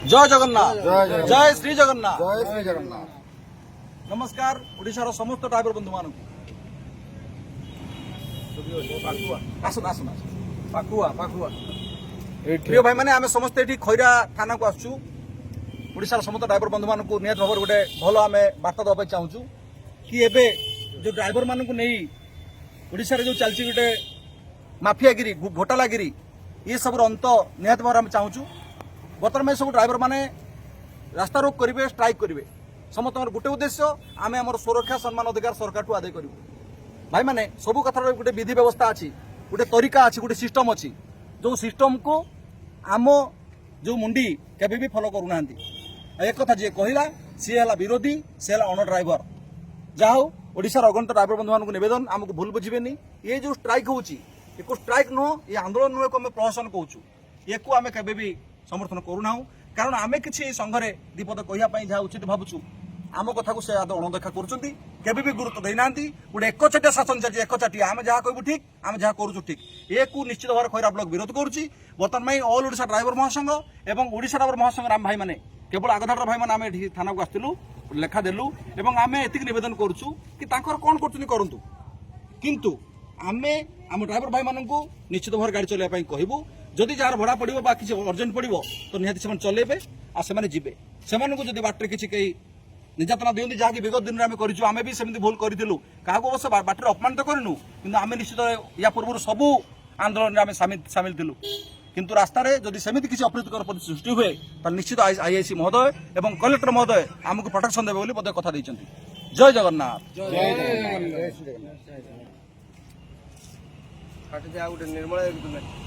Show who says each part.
Speaker 1: जय जगन्नाथ जय श्री जगन्नाथ
Speaker 2: जय श्री जगन्नाथ।
Speaker 1: नमस्कार ओडिशार समस्त ड्राइवर बंधु मान प्रिय भाई मैंने आम समस्ते खैरा थाना को आसु ओडिशार समस्त ड्राइवर बंधु मान निहत भाव गोटे भल आम बार्ता देवाई चाहूँ कि एबे जो ड्राइवर मान नहीं ओडिशा जो चलती गोटे माफियागिरी घोटालागिरी ये सब अंत निहत भाव चाहूँ बर्तमान में सब ड्राइवर माने रास्ता रोक करेंगे स्ट्राइक करेंगे समस्त गोटे उद्देश्य आम आम सुरक्षा सम्मान अधिकार सरकार ठू आदाय करूँ भाई मैंने सब कथार गोटे विधि व्यवस्था अच्छी गोटे तरीका अच्छी गोटे सिस्टम अच्छी जो सिस्टम को आम जो मुंडी केबे भी फॉलो करूना एक कथा जी कहला सी है विरोधी सी है अन ड्राइवर जहा हो ओडिशार अगणित ड्राइवर बंधु मान नवेदन आमको भूल बुझेनि ये जो स्ट्राइक होची एको स्ट्राइक नुह ये आंदोलन नुह आम प्रहसन कहूँ ये आम केबे भी समर्थन करूना कारण आम किसी संघरे दीपद कहवाई जहाँ उचित भावुँ आम कथा को से आदौ अणदेखा कर गुरुत्व देना गोटे एकचाटिया शासन चलती एकचाटिया आम जहाँ कहूँ ठीक आम जहाँ करूँ ठीक ये निश्चित भाव खैरा ब्लक विरोध करुच्ची बर्तमान में ऑल ओडिशा ड्राइवर महासंघ और ओडिशा ड्राइवर महासंघ आम भाई मैंने केवल आगधार भाई मैंने आम थाना को आसलु लेखा देलु और आम एति नवेदन करुँ कि कौन करूँ किंतु आमे आम ड्राइवर भाई मानू निश्चित भाव गाड़ी चलवाई कहबू जदि जार भड़ा पड़ो किसी अर्जेंट पड़ो तो निहाती से चलेबे आ से जीवे से जदि बाटर किसी कई निर्यातना दिखती जहाँकि विगत दिन में आम करें भी सेमती भूल करूँ क्या अवश्य बाटर अपमानित करूँ कि आम निश्चित या पूर्व सबू आंदोलन में आम सामिल थिलु किंतु रास्तार जदि सेमती किसी अप्रीतिकर परिस्थिति सृष्टि हुए तो निश्चित आईआईसी महोदय और कलेक्टर महोदय आमको प्रोटेक्शन देवे बोली बोधे कथा देते जय जगन्नाथ
Speaker 2: जय जगन्नाथ।